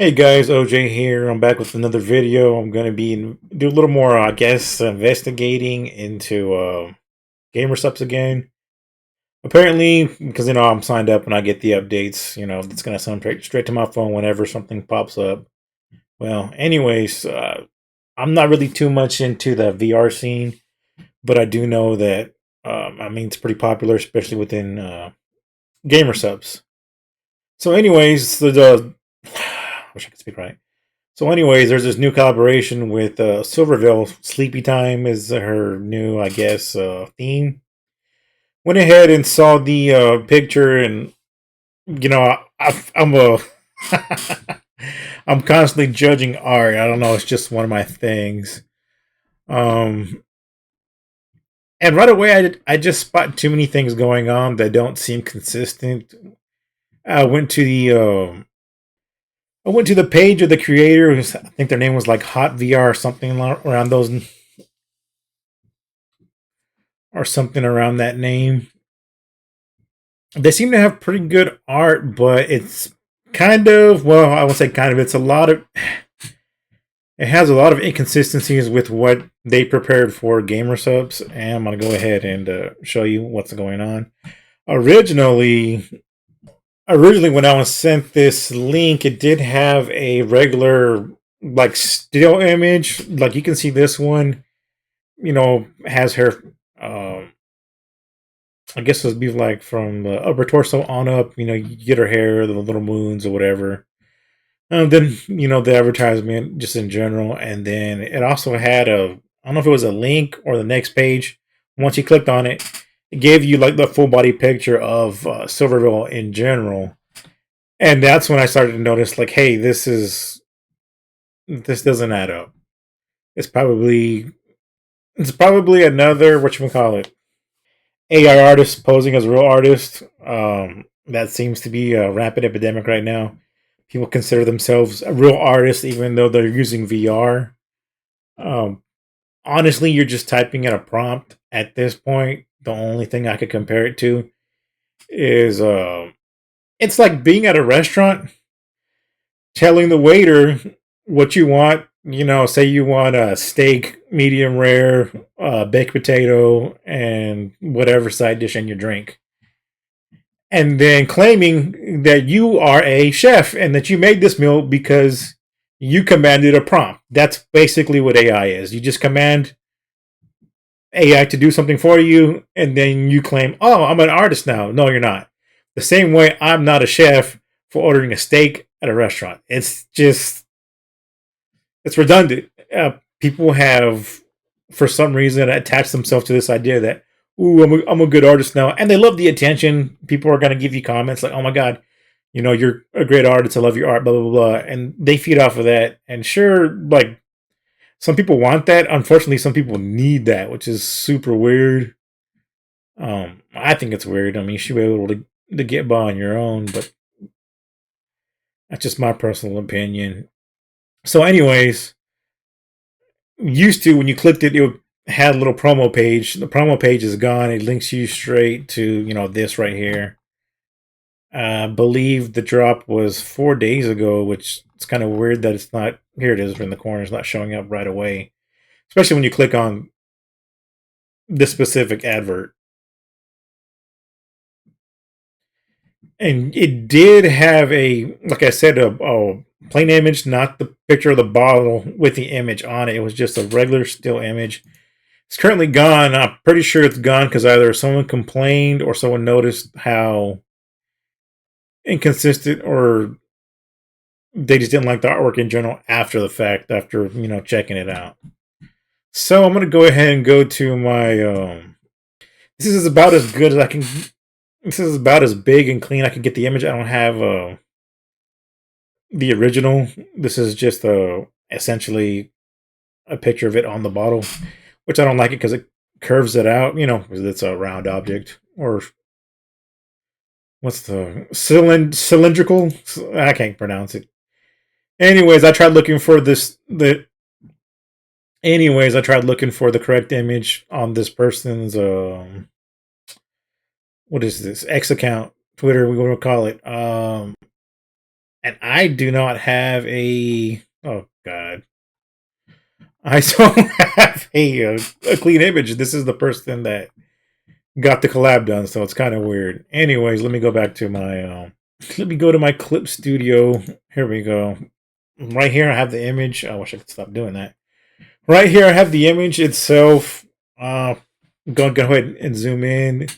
Hey guys, OJ here. I'm back with another video. I'm gonna be do a little more, I guess, investigating into gamer subs again. Apparently, because I'm signed up and I get the updates. It's gonna send straight to my phone whenever something pops up. Well, anyways, I'm not really too much into the VR scene, but I do know that it's pretty popular, especially within gamer subs. So, anyways, the wish I could speak right. So, anyways, there's this new collaboration with Silverville. Sleepy Time is her new, I guess, theme. Went ahead and saw the picture, and I'm a I'm constantly judging art. I don't know. It's just one of my things. Um, and right away, I just spot too many things going on that don't seem consistent. I went to the I went to the page of the creator. I think their name was like Hot VR or something around those or something around that name. They seem to have pretty good art, but it's kind of, well, I would say kind of, it has a lot of inconsistencies with what they prepared for gamer subs, and I'm gonna go ahead and show you what's going on. Originally, originally when I was sent this link, it did have a regular like still image, like you can see this one, has her I guess it'd be like from the upper torso on up. You get her hair, the little moons or whatever. Then the advertisement just in general, and then it also had I don't know if it was a link or the next page. Once you clicked on it, it gave you like the full body picture of Silverville in general, and that's when I started to notice like, hey, this doesn't add up. It's probably it's probably another what you call it AI artist posing as a real artist. That seems to be a rapid epidemic right now. People consider themselves a real artist even though they're using VR. Um, Honestly, you're just typing in a prompt at this point. The only thing I could compare it to is it's like being at a restaurant telling the waiter what you want. Say you want a steak, medium rare, baked potato, and whatever side dish and your drink, and then claiming that you are a chef and that you made this meal because you commanded a prompt. That's basically what AI is. You just command AI to do something for you, and then you claim, "Oh, I'm an artist now." No, you're not. The same way I'm not a chef for ordering a steak at a restaurant. It's redundant. People have, for some reason, attached themselves to this idea that, "Ooh, I'm a good artist now," and they love the attention. People are going to give you comments like, "Oh my god, you're a great artist. I love your art." Blah blah blah, and they feed off of that. And sure, like some people want that. Unfortunately, some people need that, which is super weird. I think it's weird. I mean, you should be able to get by on your own, but that's just my personal opinion. So, anyways, used to when you clicked it, it had a little promo page. The promo page is gone. It links you straight to this right here. I believe the drop was 4 days ago, which it's kind of weird that it's not. Here it is in the corner. It's not showing up right away, especially when you click on this specific advert. And it did have like I said, a plain image, not the picture of the bottle with the image on it. It was just a regular still image. It's currently gone. I'm pretty sure it's gone because either someone complained or someone noticed how inconsistent or they just didn't like the artwork in general after the fact, after checking it out. So I'm gonna go ahead and go to my this is about as good as I can. This is about as big and clean I can get the image. I don't have the original. This is just essentially a picture of it on the bottle, which I don't like it because it curves it out. Because it's a round object, or what's the cylindrical? I can't pronounce it. Anyways, I tried looking for this. I tried looking for the correct image on this person's what is this X account, Twitter? We going to call it. And I do not have a. Oh God, I don't have a clean image. This is the person that got the collab done, so it's kind of weird. Anyways, let me go back to my. Let me go to my clip studio. Here we go. Right here, I have the image. I wish I could stop doing that. Right here, I have the image itself. Go ahead and zoom in.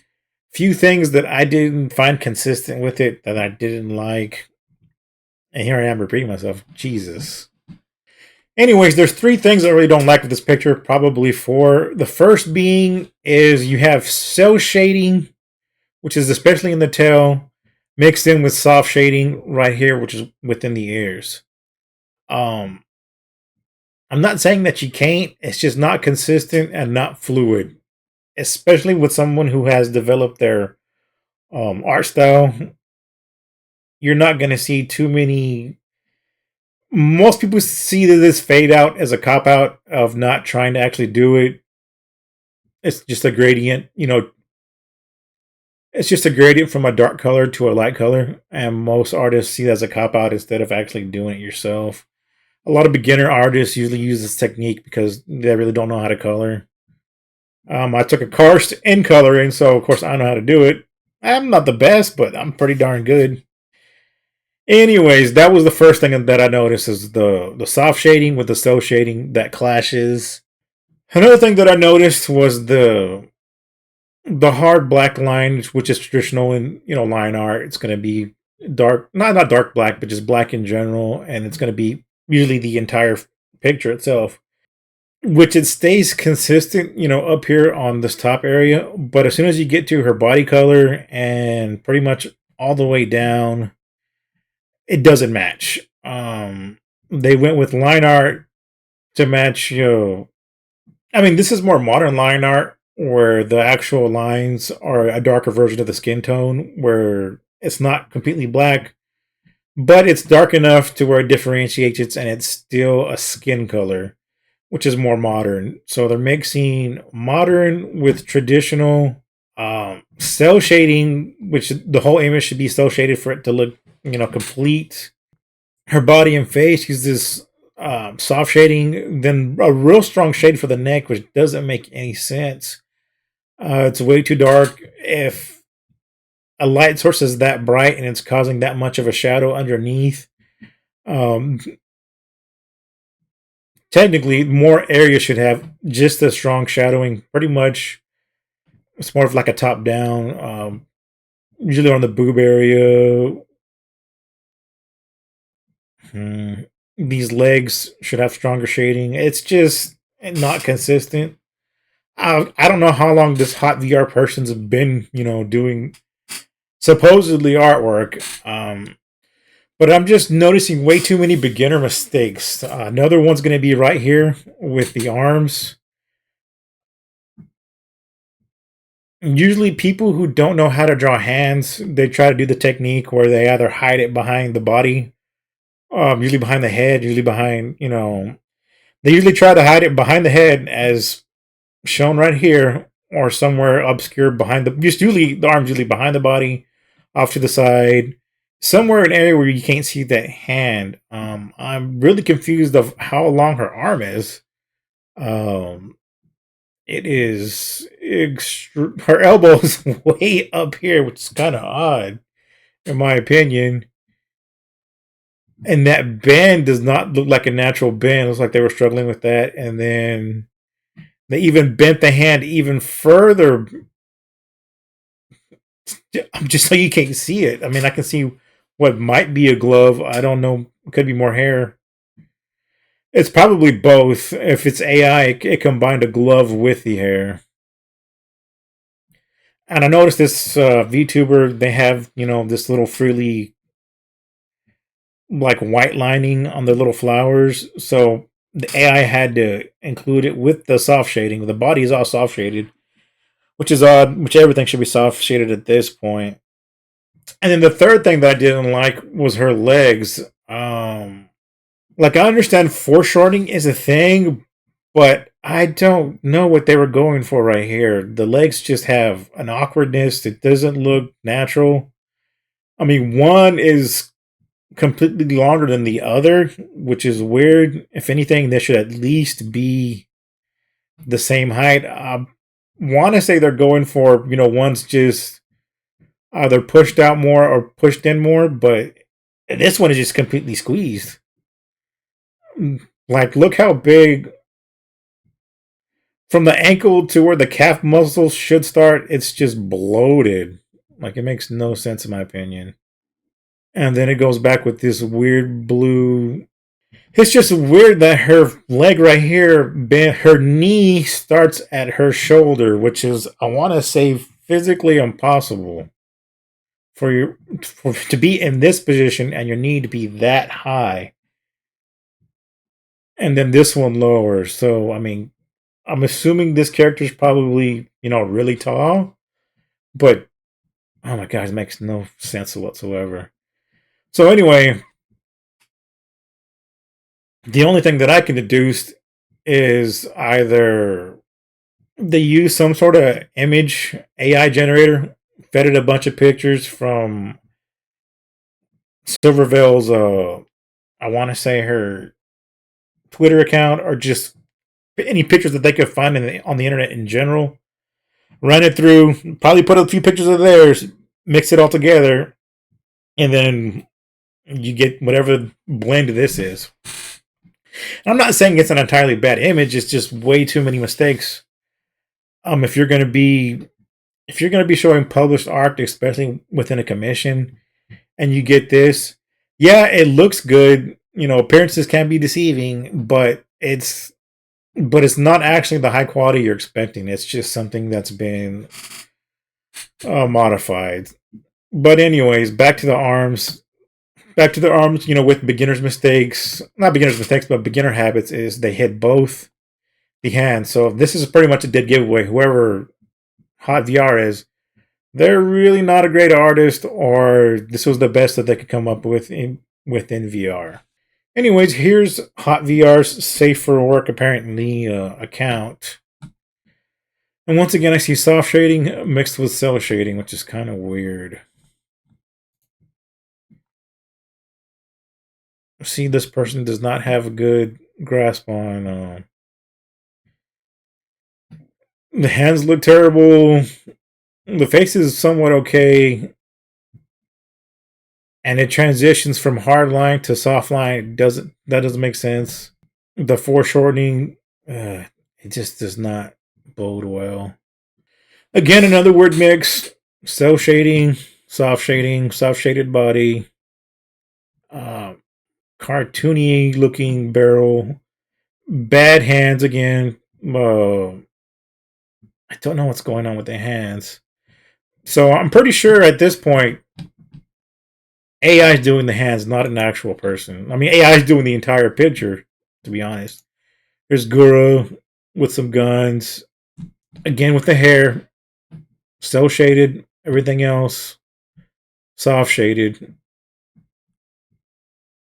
Few things that I didn't find consistent with it that I didn't like. And here I am repeating myself. Jesus. Anyways, there's three things I really don't like with this picture. Probably four. The first being is you have cell shading, which is especially in the tail, mixed in with soft shading right here, which is within the ears. Um, I'm not saying that you can't. It's just not consistent and not fluid, especially with someone who has developed their art style. You're not going to see too many. Most people see this fade out as a cop out of not trying to actually do it. It's just a gradient, it's just a gradient from a dark color to a light color, and most artists see it as a cop out instead of actually doing it yourself. A lot of beginner artists usually use this technique because they really don't know how to color. I took a course in coloring, so of course I know how to do it. I'm not the best, but I'm pretty darn good. Anyways, that was the first thing that I noticed is the soft shading with the cell shading that clashes. Another thing that I noticed was the hard black line, which is traditional in line art. It's going to be dark, not dark black, but just black in general, and it's going to be usually the entire picture itself, which it stays consistent, up here on this top area. But as soon as you get to her body color and pretty much all the way down, it doesn't match. They went with line art to match, I mean, this is more modern line art where the actual lines are a darker version of the skin tone, where it's not completely black, but it's dark enough to where it differentiates it and it's still a skin color, which is more modern. So they're mixing modern with traditional cell shading, which the whole image should be cell shaded for it to look, complete. Her body and face uses soft shading, then a real strong shade for the neck, which doesn't make any sense. It's way too dark. If a light source is that bright and it's causing that much of a shadow underneath, um, technically more areas should have just as strong shadowing. Pretty much, it's more of like a top down. Usually on the boob area. These legs should have stronger shading. It's just not consistent. I don't know how long this hot VR person's been, doing supposedly artwork. But I'm just noticing way too many beginner mistakes. Another one's going to be right here with the arms. Usually, people who don't know how to draw hands, they try to do the technique where they either hide it behind the body, usually behind the head, usually behind, they usually try to hide it behind the head as shown right here, or somewhere obscure behind the. Just usually the arms usually behind the body, off to the side, somewhere an area where you can't see that hand. I'm really confused of how long her arm is. Um, it is her elbow is way up here, which is kind of odd, in my opinion. And that bend does not look like a natural bend. It looks like they were struggling with that, and then they even bent the hand even further, just so you can't see it. I mean, I can see what might be a glove. I don't know. It could be more hair. It's probably both. If it's AI, it combined a glove with the hair. And I noticed this VTuber, they have, this little frilly, like white lining on the little flowers. So the AI had to include it with the soft shading. The body is all soft shaded, which is odd, which everything should be soft shaded at this point. And then the third thing that I didn't like was her legs. Like I understand foreshortening is a thing, but I don't know what they were going for right here. The legs just have an awkwardness that doesn't look natural. I mean, one is completely longer than the other, which is weird. If anything, they should at least be the same height. I want to say they're going for, one's just either pushed out more or pushed in more, but this one is just completely squeezed. Like, look how big from the ankle to where the calf muscles should start. It's just bloated. Like, it makes no sense in my opinion. And then it goes back with this weird blue. It's just weird that her leg right here, her knee starts at her shoulder, which is, I want to say, physically impossible to be in this position and your knee to be that high, and then this one lower. So I mean, I'm assuming this character is probably really tall, but oh my gosh, it makes no sense whatsoever. So anyway, the only thing that I can deduce is either they use some sort of image AI generator, fed it a bunch of pictures from Silvervale's, I want to say her Twitter account, or just any pictures that they could find on the internet in general. Run it through, probably put a few pictures of theirs, mix it all together, and then you get whatever blend this is. And I'm not saying it's an entirely bad image; it's just way too many mistakes. If you're going to be showing published art, especially within a commission, and you get this, yeah, it looks good. Appearances can be deceiving, but it's not actually the high quality you're expecting. It's just something that's been modified. But anyways, back to the arms. Back to the arms. With beginners' mistakes, not beginners' mistakes, but beginner habits, is they hit both the hands. So this is pretty much a dead giveaway. Whoever Hot VR is, they're really not a great artist, or this was the best that they could come up with within VR. Anyways, here's Hot VR's Safe for Work apparently account. And once again, I see soft shading mixed with cell shading, which is kind of weird. See, this person does not have a good grasp on. The hands look terrible. The face is somewhat okay. And it transitions from hard line to soft line. That doesn't make sense. The foreshortening, it just does not bode well. Again, another word mix. Cell shading, soft shaded body, uh, cartoony looking barrel, bad hands again. I don't know what's going on with the hands. So I'm pretty sure at this point, AI is doing the hands, not an actual person. I mean, AI is doing the entire picture, to be honest. There's Guru with some guns. Again, with the hair. Cell shaded. Everything else. Soft shaded.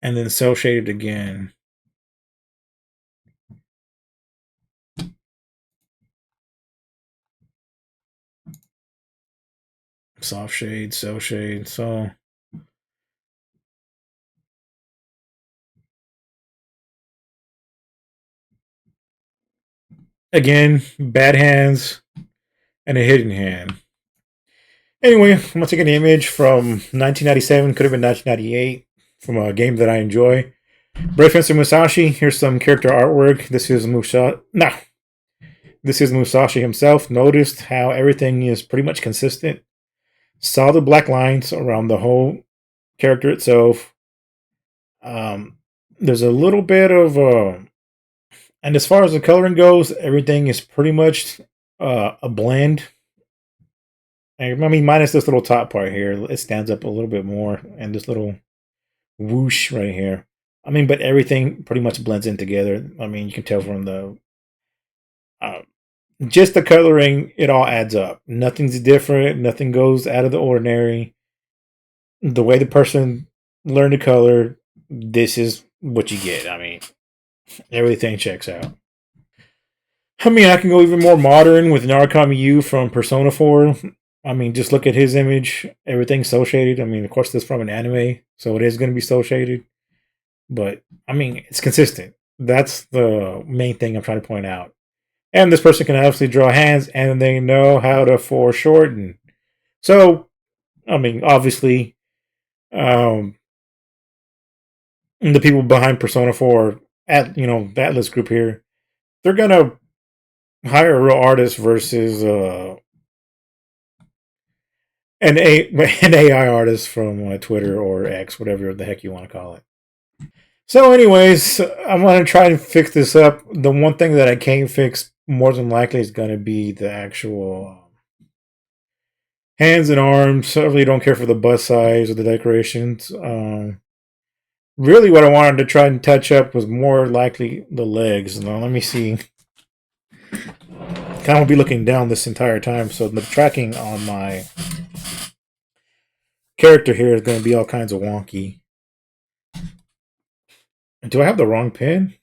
And then cell shaded again. Soft shade, cell shade. So again, bad hands and a hidden hand. Anyway, I'm gonna take an image from 1997, could have been 1998, from a game that I enjoy. Brave Fencer Musashi. Here's some character artwork. This is Musashi himself. Noticed how everything is pretty much consistent. Solid black lines around the whole character itself. There's a little bit of and as far as the coloring goes, everything is pretty much a blend. I mean, minus this little top part here, it stands up a little bit more, and this little whoosh right here. I mean, but everything pretty much blends in together. I mean, you can tell from the uh, just the coloring, it all adds up. Nothing's different. Nothing goes out of the ordinary. The way the person learned to color, this is what you get. I mean, everything checks out. I mean, I can go even more modern with Narukami U from Persona 4. I mean, just look at his image. Everything's cel shaded. I mean, of course, this is from an anime, so it is going to be cel shaded. But I mean, it's consistent. That's the main thing I'm trying to point out. And this person can obviously draw hands, and they know how to foreshorten. So, I mean, obviously, um, the people behind Persona 4 at the Atlas group here, they're gonna hire a real artist versus an AI artist from Twitter or X, whatever the heck you want to call it. So, anyways, I'm gonna try and fix this up. The one thing that I can't fix more than likely is gonna be the actual hands and arms. I really don't care for the bust size or the decorations. Really, what I wanted to try and touch up was more likely the legs. Now, let me see. Kind of be looking down this entire time, so the tracking on my character here is going to be all kinds of wonky. Do I have the wrong pin?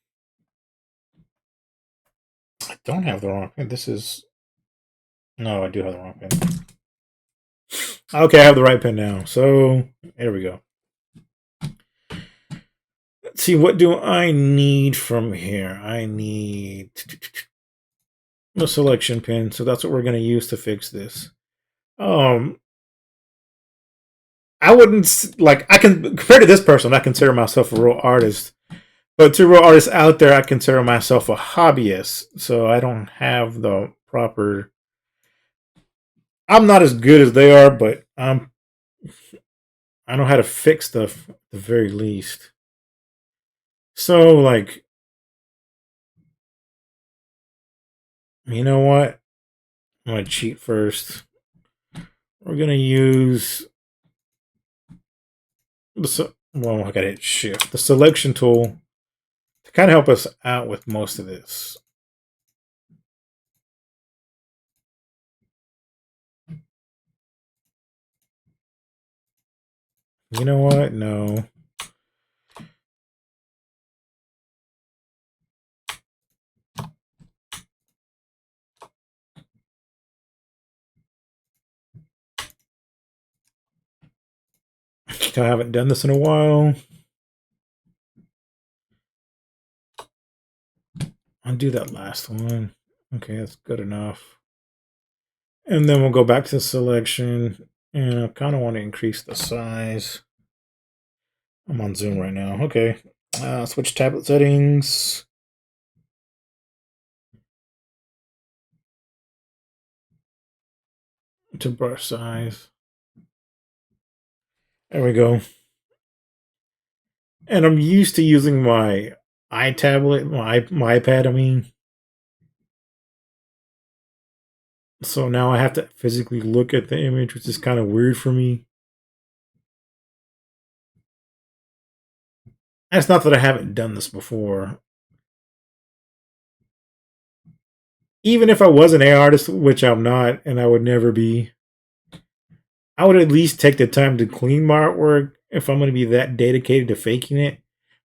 I don't have the wrong pin. This is... No, I do have the wrong pin. Okay, I have the right pin now. So, there we go. Let's see, what do I need from here? I need the selection pin, so that's what we're going to use to fix this. I wouldn't like. I can compared to this person, I consider myself a real artist. But to real artists out there, I consider myself a hobbyist. So I don't have the proper. I'm not as good as they are, but I know how to fix stuff at the very least. So like, you know what? I'm gonna cheat first. We're gonna use well, I gotta hit shift. The selection tool to kind of help us out with most of this. You know what? No. I haven't done this in a while. Undo that last one. Okay, that's good enough. And then we'll go back to the selection. And I kind of want to increase the size. I'm on Zoom right now. Okay. Switch tablet settings. To brush size. There we go. And I'm used to using my iTablet, my iPad, I mean. So now I have to physically look at the image, which is kind of weird for me. And it's not that I haven't done this before. Even if I was an A artist, which I'm not, and I would never be, I would at least take the time to clean my artwork if I'm going to be that dedicated to faking it.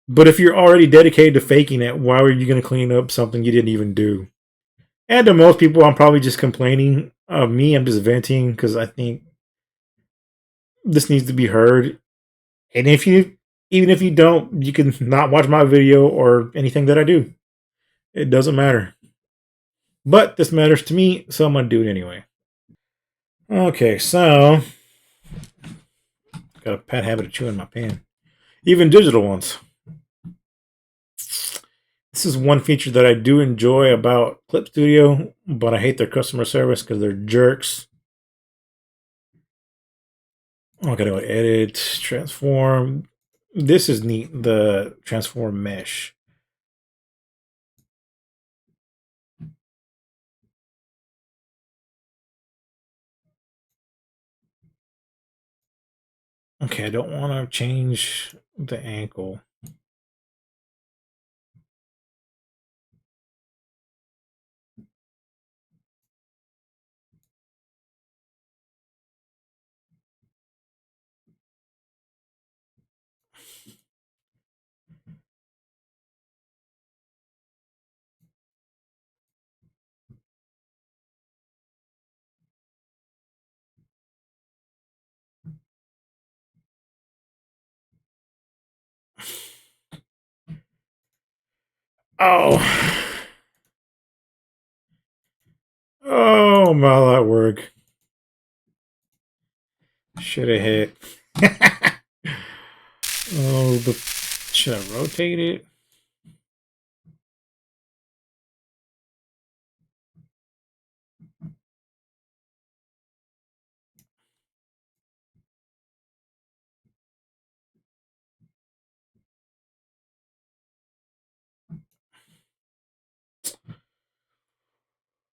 But if you're already dedicated to faking it, why were you going to clean up something you didn't even do? And to most people, I'm probably just complaining. Of me, I'm just venting because I think this needs to be heard. And even if you don't, you can not watch my video or anything that I do. It doesn't matter. But this matters to me, so I'm going to do it anyway. Okay, so got a bad habit of chewing my pen. Even digital ones. This is one feature that I do enjoy about Clip Studio, but I hate their customer service because they're jerks. Okay, to edit, transform. This is neat, the transform mesh. Okay, I don't want to change the ankle. Oh. Oh, my that work. Should have hit. Oh, the should I rotate it?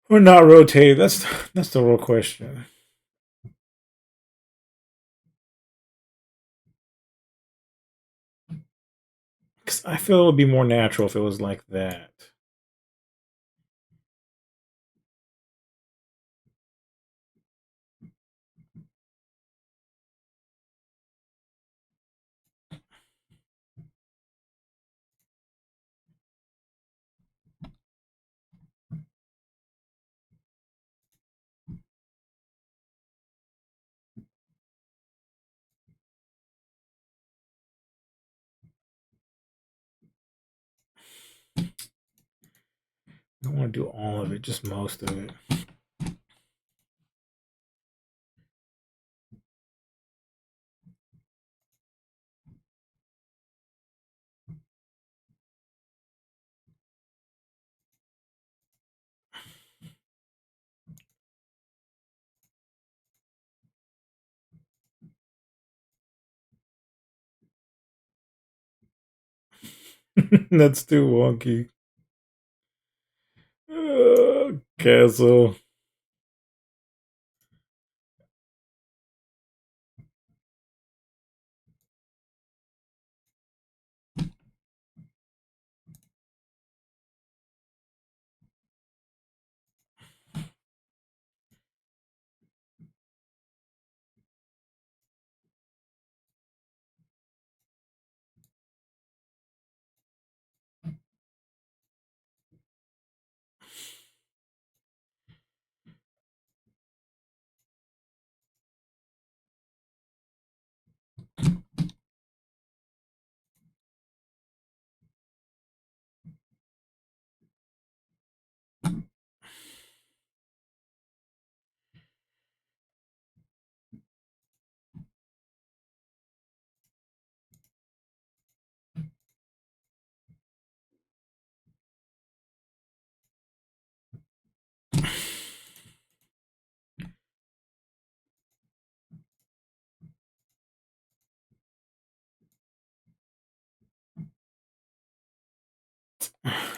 Or not rotate? That's the real question. Because I feel it would be more natural if it was like that. I don't want to do all of it, just most of it. That's too wonky. Castle.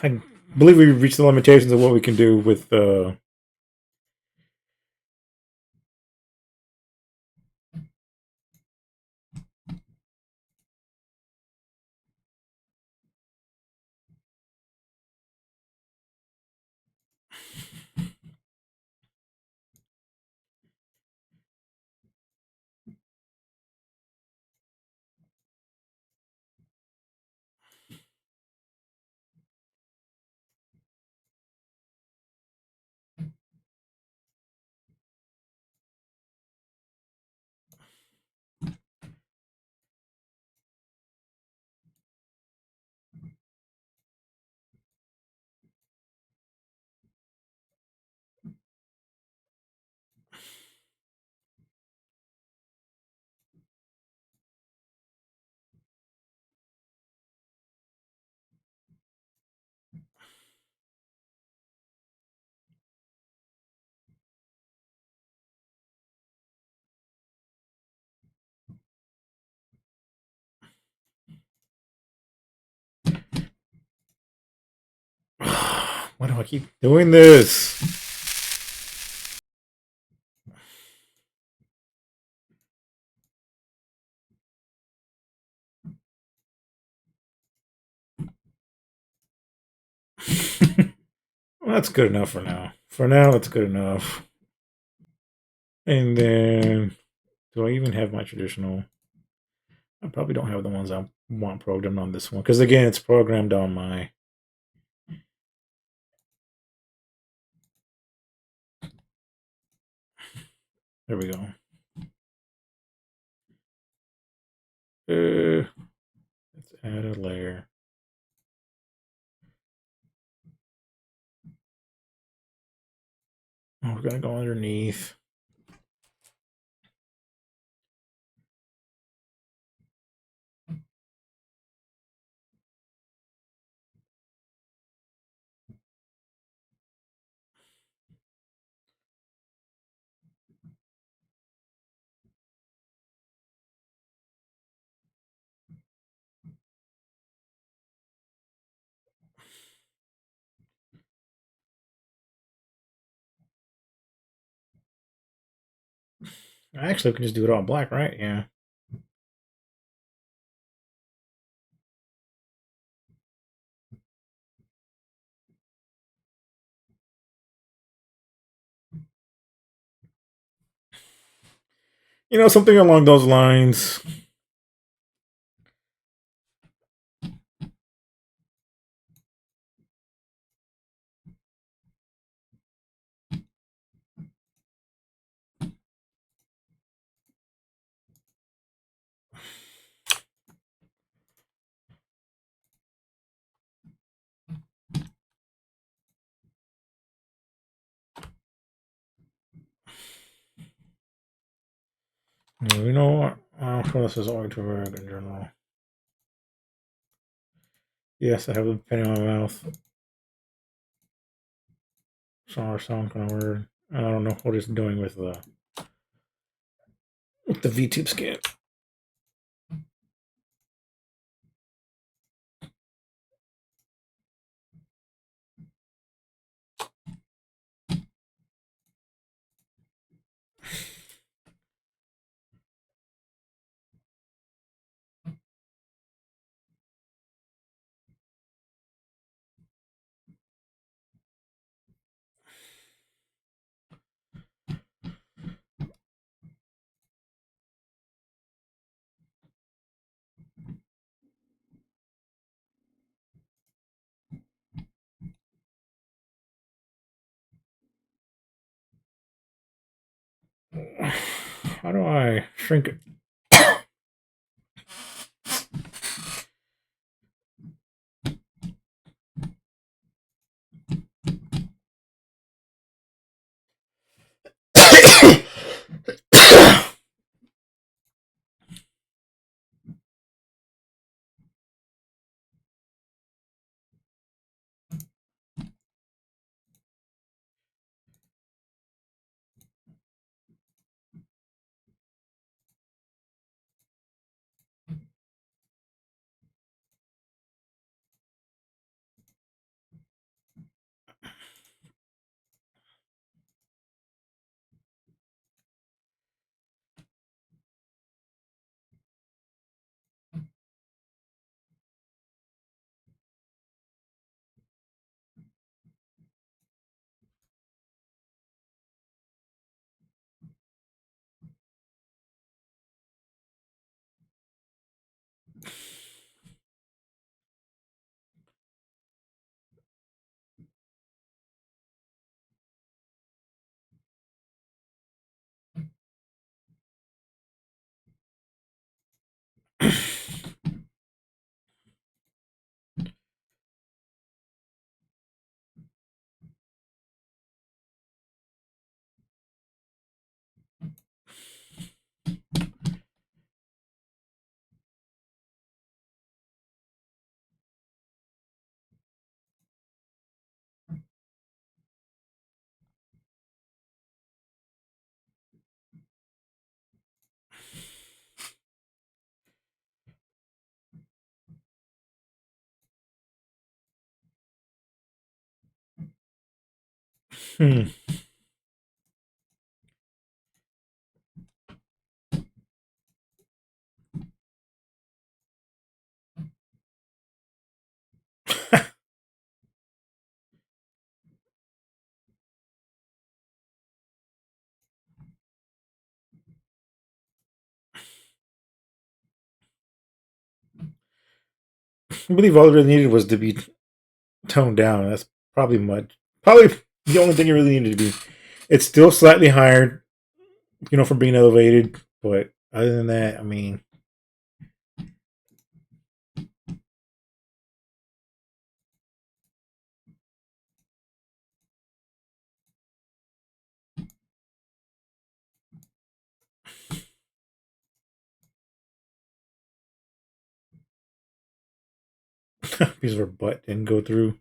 I believe we've reached the limitations of what we can do with why do I keep doing this? Well, that's good enough for now. For now, it's good enough. And then, do I even have my traditional? I probably don't have the ones I want programmed on this one because again, it's programmed on my. There we go. Let's add a layer. Oh, we're gonna go underneath. Actually, we can just do it all black, right? Yeah. Something along those lines. You know what? This is going to work in general. Yes, I have a pen in my mouth. Sorry, sound kind of weird. I don't know what it's doing with the VTube scan. How do I shrink it? Hmm. I believe all it really needed was to be toned down. That's probably much. Probably the only thing it really needed to be. It's still slightly higher, from being elevated. But other than that, I mean, Piece of her butt didn't go through.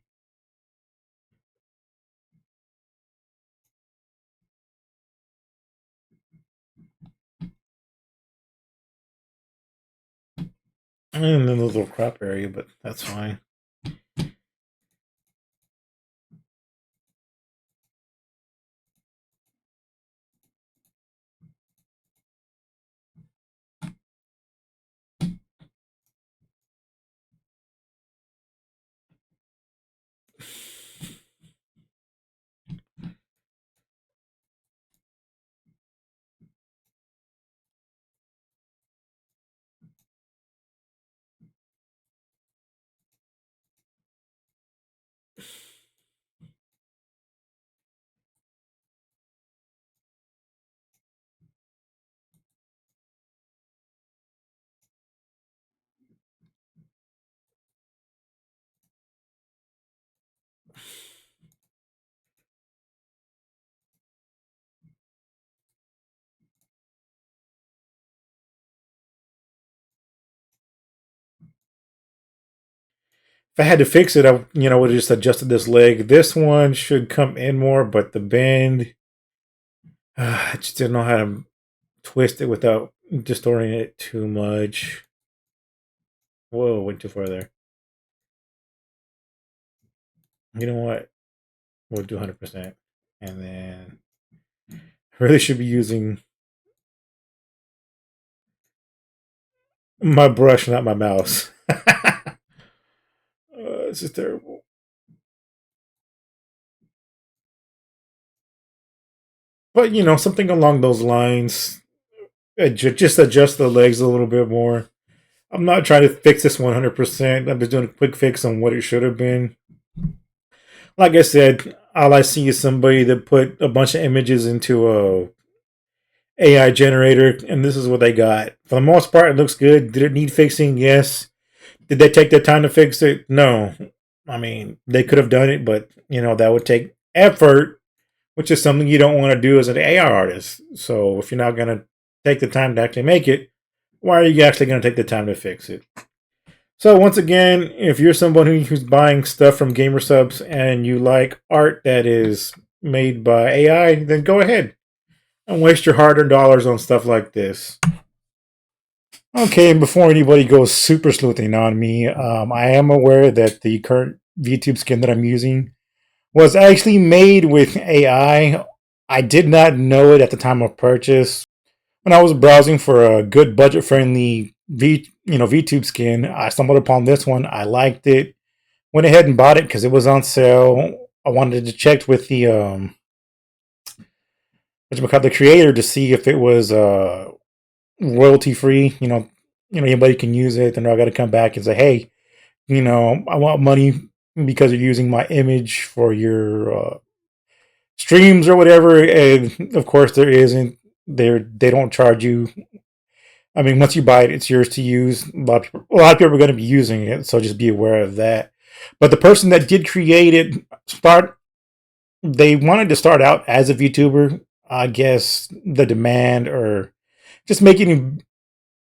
And then the little crop area, but that's fine. If I had to fix it, I would have just adjusted this leg. This one should come in more, but the bend, I just didn't know how to twist it without distorting it too much. Whoa, went too far there. You know what? We'll do 100%. And then I really should be using my brush, not my mouse. This is terrible. But, something along those lines. Just adjust the legs a little bit more. I'm not trying to fix this 100%. I'm just doing a quick fix on what it should have been. Like I said, all I see is somebody that put a bunch of images into a AI generator, and this is what they got. For the most part, it looks good. Did it need fixing? Yes. Did they take their time to fix it? No. I mean, they could have done it, but that would take effort, which is something you don't want to do as an AI artist. So if you're not going to take the time to actually make it, why are you actually going to take the time to fix it? So once again, if you're someone who's buying stuff from Gamer Subs and you like art that is made by AI, then go ahead and waste your hard-earned dollars on stuff like this. Okay, and before anybody goes super sleuthing on me, I am aware that the current VTube skin that I'm using was actually made with AI. I did not know it at the time of purchase. When I was browsing for a good budget-friendly VTube skin, I stumbled upon this one. I liked it. Went ahead and bought it because it was on sale. I wanted to check with the the creator to see if it was royalty free. Anybody can use it. Then I got to come back and say, hey, I want money because you're using my image for your streams or whatever. And of course, there isn't. They don't charge you. I mean, once you buy it, it's yours to use. A lot of people are going to be using it, so just be aware of that. But the person that did create it, they wanted to start out as a VTuber. I guess the demand or just making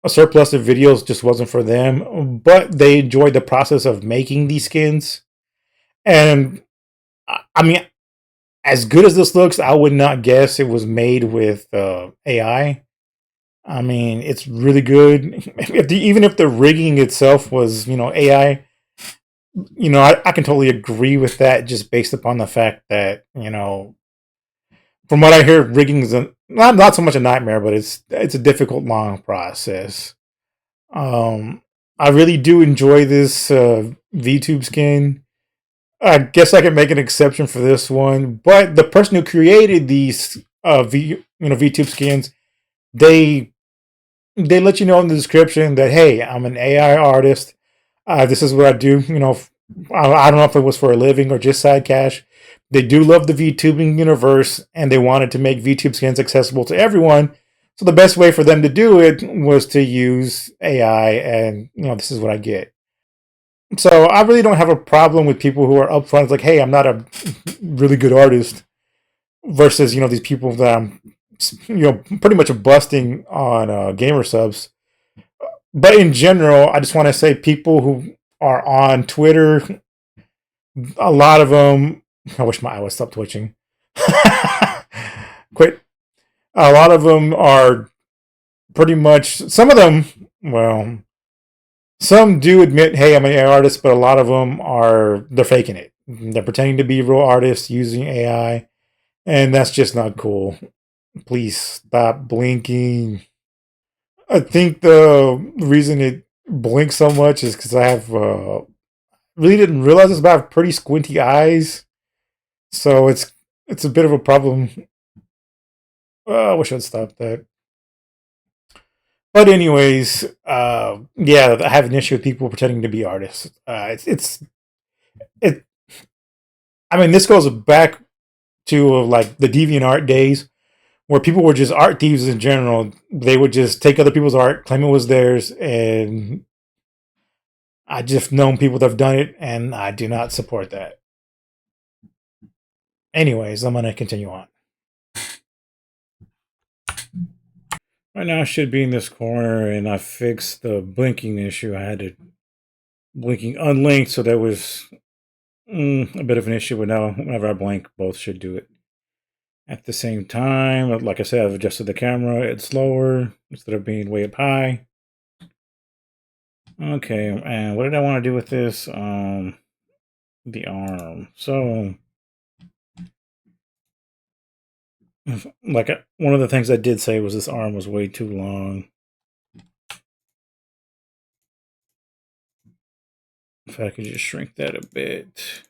a surplus of videos just wasn't for them. But they enjoyed the process of making these skins. And I mean, as good as this looks, I would not guess it was made with AI. I mean, it's really good. Even if the rigging itself was, AI, I can totally agree with that just based upon the fact that, from what I hear, rigging is not so much a nightmare, but it's a difficult, long process. Um, I really do enjoy this VTube skin. I guess I can make an exception for this one, but the person who created these VTube skins, they they let you know in the description that hey, I'm an AI artist. This is what I do. I don't know if it was for a living or just side cash. They do love the VTubing universe, and they wanted to make VTube skins accessible to everyone. So the best way for them to do it was to use AI, and this is what I get. So I really don't have a problem with people who are upfront. It's like, hey, I'm not a really good artist, versus these people that I'm pretty much busting on gamer subs. But in general, I just want to say people who are on Twitter. A lot of them. I wish my eye would stop twitching. Quit. A lot of them are pretty much. Some of them, well, some do admit, "Hey, I'm an AI artist," but a lot of them are they're faking it. They're pretending to be real artists using AI, and that's just not cool. Please stop blinking. I think the reason it blinks so much is because I have really didn't realize this, but I have pretty squinty eyes, so it's a bit of a problem. I wish I'd stop that. But anyways, yeah, I have an issue with people pretending to be artists. It. I mean, this goes back to like the DeviantArt days, where people were just art thieves in general. They would just take other people's art, claim it was theirs, and I just known people that have done it, and I do not support that. Anyways, I'm gonna continue on. Right now, I should be in this corner, and I fixed the blinking issue. I had it blinking unlinked, so that was a bit of an issue. But now, whenever I blink, both should do it at the same time. Like I said, I've adjusted the camera; it's slower instead of being way up high. Okay, and what did I want to do with this? The arm. So, like one of the things I did say was this arm was way too long. If I could just shrink that a bit.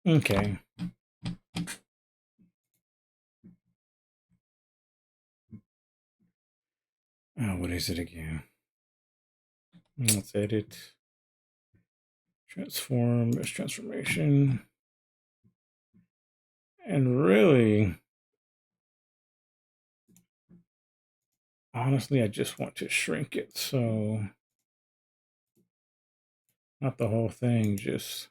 Okay. Oh, what is it again? Let's edit. Transform. There's transformation. And really, honestly, I just want to shrink it. So, not the whole thing, just.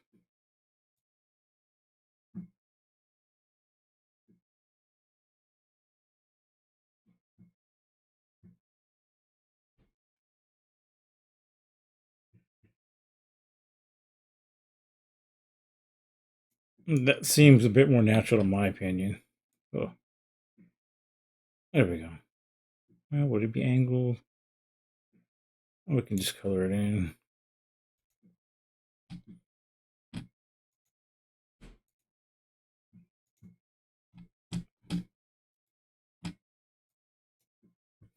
That seems a bit more natural in my opinion. Oh, there we go. Well, would it be angled? We can just color it in.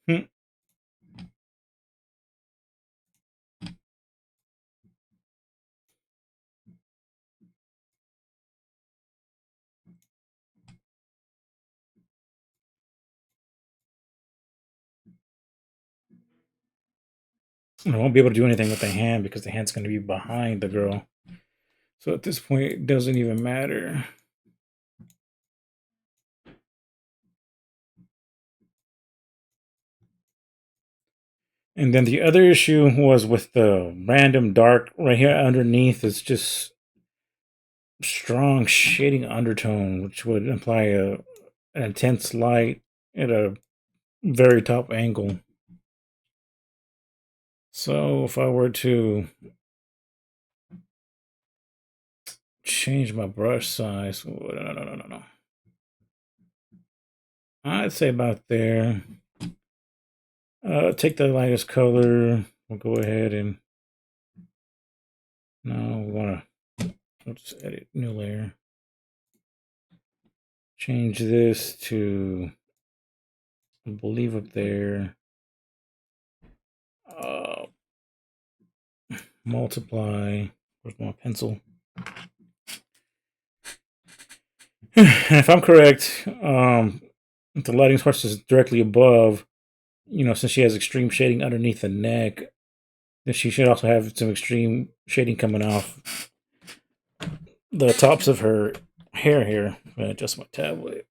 Hmm. I won't be able to do anything with the hand because the hand's going to be behind the girl. So at this point, it doesn't even matter. And then the other issue was with the random dark right here underneath. It's just strong shading undertone, which would imply an intense light at a very top angle. So if I were to change my brush size, no. I'd say about there. Take the lightest color. We'll go ahead and now we want to let's edit new layer. Change this to I believe up there. Uh, Multiply. Where's my pencil? And if I'm correct, if the lighting source is directly above, since she has extreme shading underneath the neck, then she should also have some extreme shading coming off the tops of her hair here. I'm gonna adjust my tablet.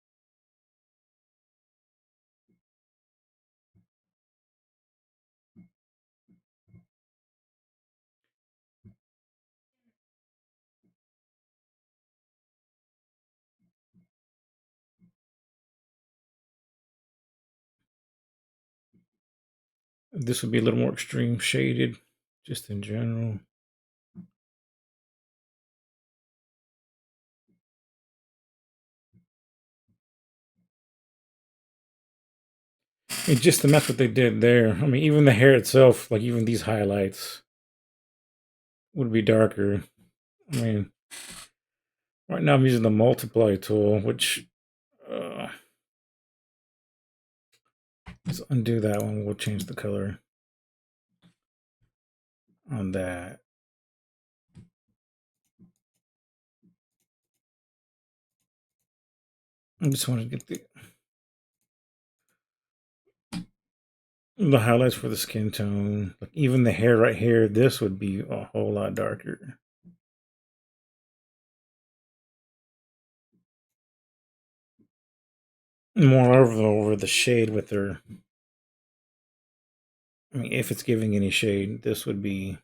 This would be a little more extreme shaded, just in general. And just to match what they did there. I mean, even the hair itself, like even these highlights, would be darker. I mean, right now I'm using the multiply tool, which let's undo that one. We'll change the color on that. I just want to get the highlights for the skin tone. Like even the hair right here, this would be a whole lot darker. Moreover, over the shade with her. I mean, if it's giving any shade, this would be.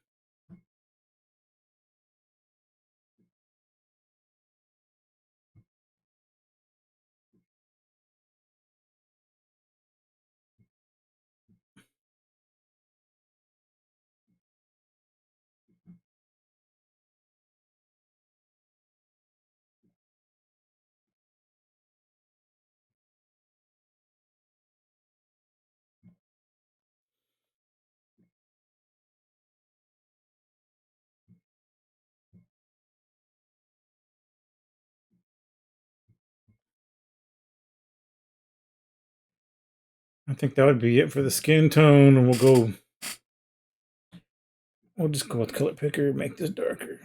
I think that would be it for the skin tone, and we'll go. We'll just go with color picker, make this darker.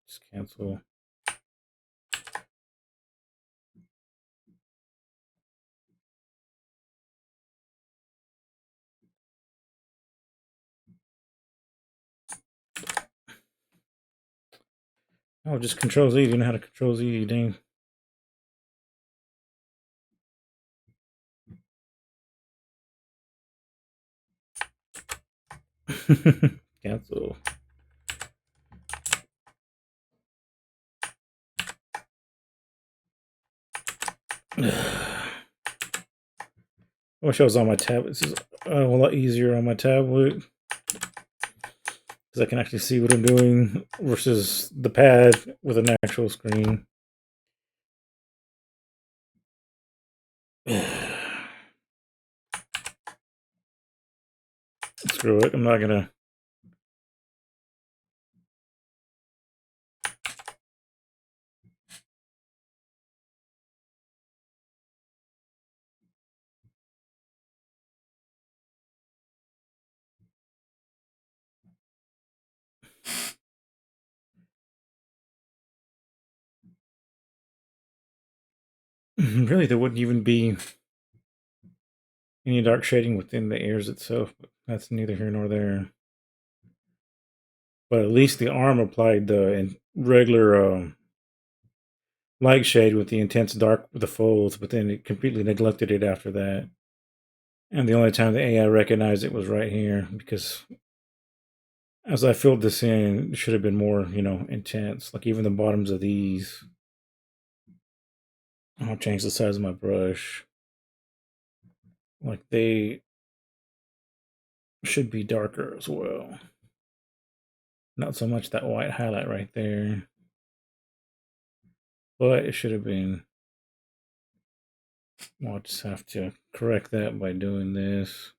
Just cancel. Oh, just Control Z. You know how to Control Z, dang. Cancel. I wish I was on my tablet. This is a lot easier on my tablet because I can actually see what I'm doing versus the pad with an actual screen. Screw it. I'm not gonna. Really, there wouldn't even be any dark shading within the ears itself, but that's neither here nor there. But at least the arm applied the regular light shade with the intense dark with the folds, but then it completely neglected it after that. And the only time the AI recognized it was right here because as I filled this in, it should have been more, intense. Like even the bottoms of these. I'll change the size of my brush. Like they should be darker as well. Not so much that white highlight right there, but it should have been. I'll just have to correct that by doing this.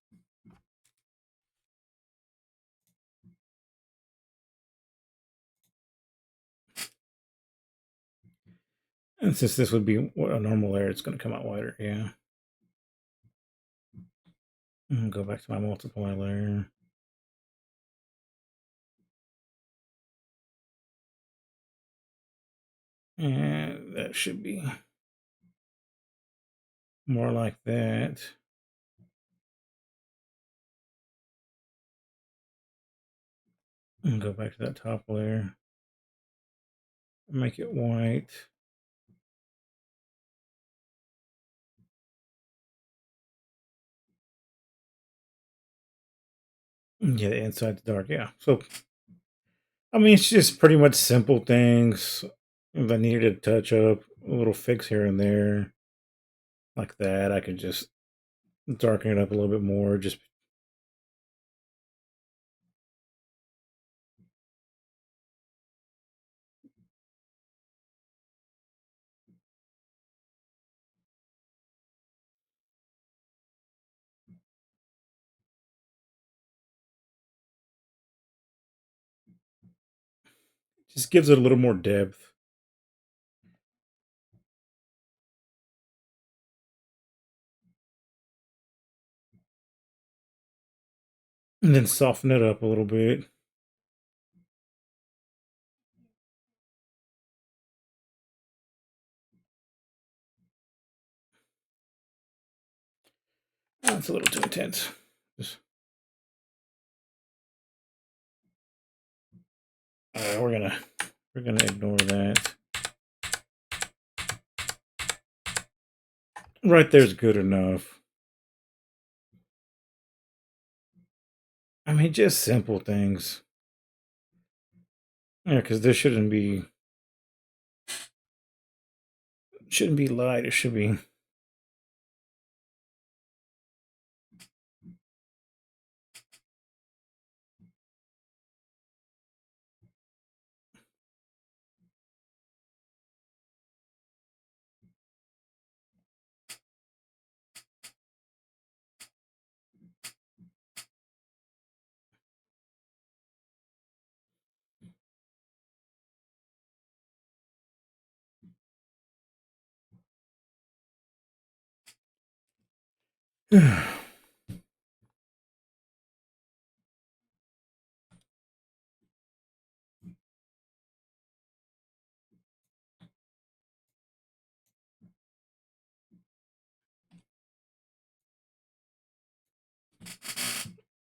And since this would be a normal layer, it's going to come out whiter. Yeah. And go back to my multiply layer. And that should be more like that. And go back to that top layer. Make it white. Yeah, the inside's dark. Yeah. So, I mean, it's just pretty much simple things that needed a touch up, a little fix here and there, like that. I could just darken it up a little bit more. Just gives it a little more depth. And then soften it up a little bit. That's a little too intense. Just, we're gonna ignore that. Right there's good enough. I mean, just simple things. Yeah, because this shouldn't be light. It should be.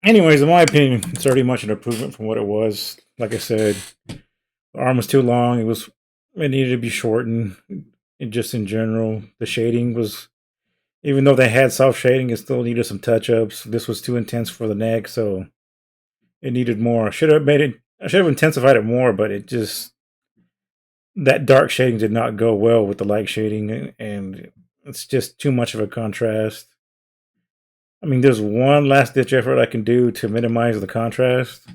Anyways, in my opinion, it's already much an improvement from what it was. Like I said, the arm was too long. It needed to be shortened. And just in general, the shading was, even though they had soft shading, it still needed some touch ups. This was too intense for the neck, so it needed more. I should have intensified it more, but it just, that dark shading did not go well with the light shading, and it's just too much of a contrast. I mean, there's one last ditch effort I can do to minimize the contrast.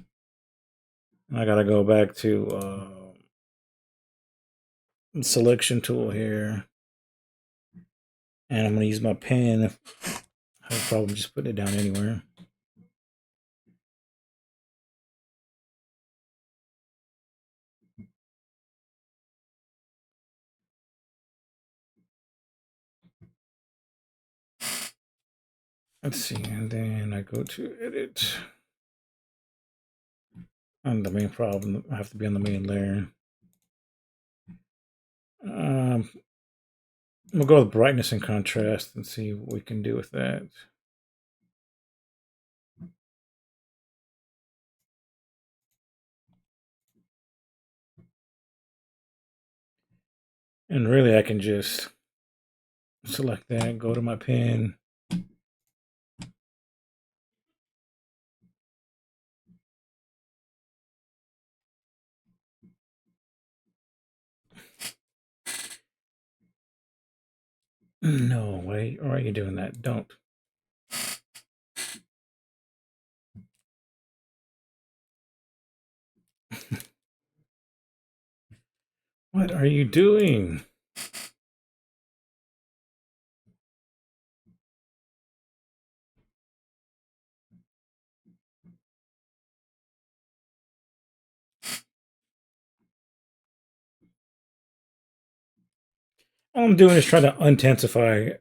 I gotta go back to selection tool here, and I'm gonna use my pen. I have a problem just putting it down anywhere. Let's see, and then I go to edit. And the main problem, I have to be on the main layer. We'll go with brightness and contrast and see what we can do with that. And really, I can just select that, go to my pen. No, why are you doing that? Don't. What are you doing? All I'm doing is trying to intensify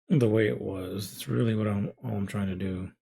the way it was. It's really what I'm trying to do.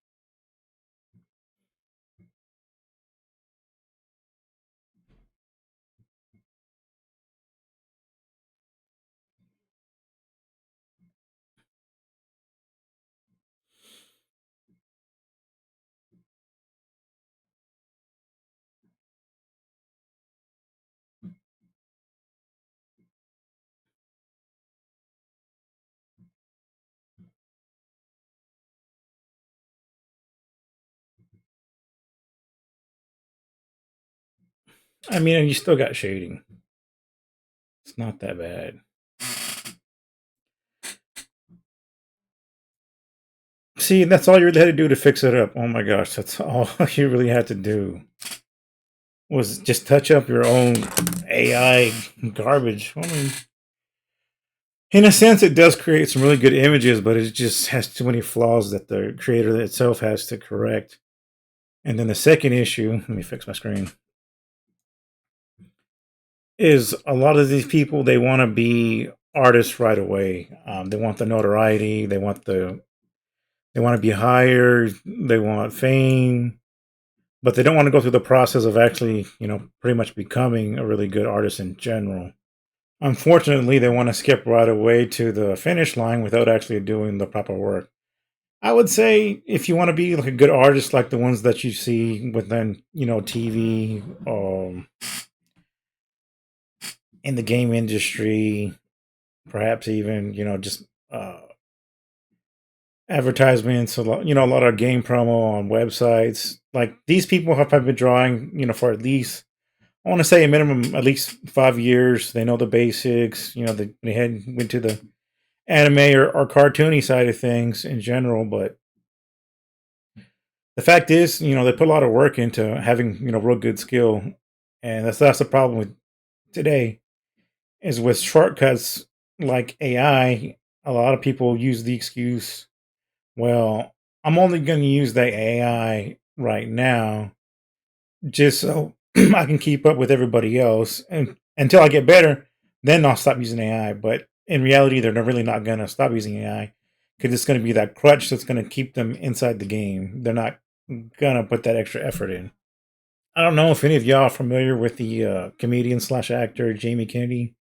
I mean, you still got shading. It's not that bad. See, that's all you really had to do to fix it up. Oh my gosh, that's all you really had to do was just touch up your own AI garbage. I mean, in a sense, it does create some really good images, but it just has too many flaws that the creator itself has to correct. And then the second issue, let me fix my screen, is a lot of these people, they want to be artists right away. They want the notoriety. They want to be hired. They want fame, but they don't want to go through the process of actually, pretty much becoming a really good artist in general. Unfortunately, they want to skip right away to the finish line without actually doing the proper work. I would say if you want to be like a good artist, like the ones that you see within, TV, in the game industry, perhaps even, just advertisements, a lot of game promo on websites. Like these people have been drawing, for at least, I want to say a minimum at least 5 years. They know the basics. They went to the anime or cartoony side of things in general, but the fact is, they put a lot of work into having, real good skill, and that's the problem with today is with shortcuts like AI. A lot of people use the excuse, well, I'm only going to use the AI right now just so I can keep up with everybody else, and until I get better, then I'll stop using AI. But in reality, they're really not going to stop using AI because it's going to be that crutch that's going to keep them inside the game. They're not going to put that extra effort in. I don't know if any of y'all are familiar with the comedian slash actor Jamie Kennedy,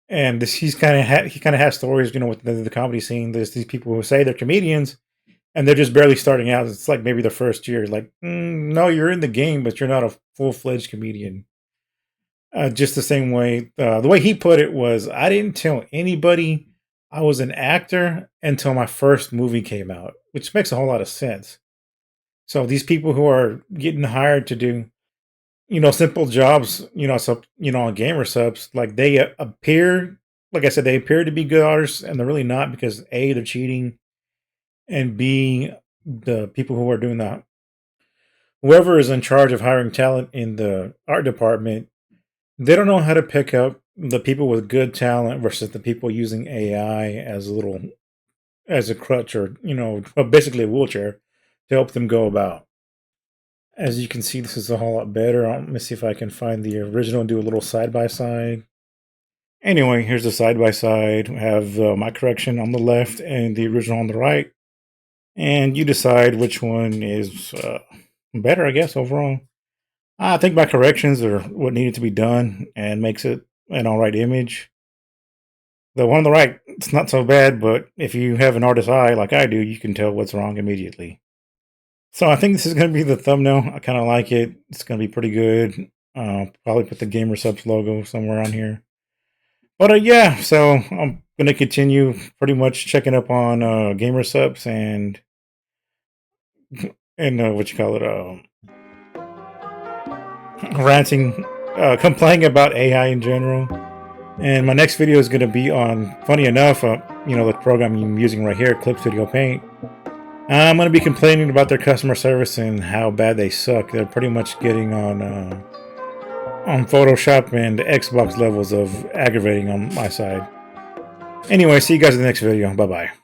and he's kind of he kind of has stories, with the comedy scene. There's these people who say they're comedians and they're just barely starting out. It's like maybe the first year. Like, no, you're in the game, but you're not a full fledged comedian. Just the same way, the way he put it was, I didn't tell anybody I was an actor until my first movie came out, which makes a whole lot of sense. So these people who are getting hired to do, simple jobs, on gamer subs, like they appear, like I said, they appear to be good artists, and they're really not because A, they're cheating, and B, the people who are doing that, whoever is in charge of hiring talent in the art department, they don't know how to pick up the people with good talent versus the people using AI as a crutch or basically a wheelchair to help them go about. As you can see, this is a whole lot better. Let me see if I can find the original and do a little side by side. Anyway, here's the side by side. We have my correction on the left and the original on the right, and you decide which one is better, I guess, overall. I think my corrections are what needed to be done and makes it an all right image. The one on the right, it's not so bad, but if you have an artist's eye like I do, you can tell what's wrong immediately. So I think this is going to be the thumbnail. I kind of like it. It's going to be pretty good. Probably put the Gamer Subs logo somewhere on here. But yeah, so I'm going to continue pretty much checking up on Gamer Subs and what you call it, ranting, complaining about AI in general. And my next video is going to be on, funny enough, you know, the program I'm using right here, Clip Studio Paint. I'm going to be complaining about their customer service and how bad they suck. They're pretty much getting on Photoshop and Xbox levels of aggravating on my side. Anyway, see you guys in the next video. Bye-bye.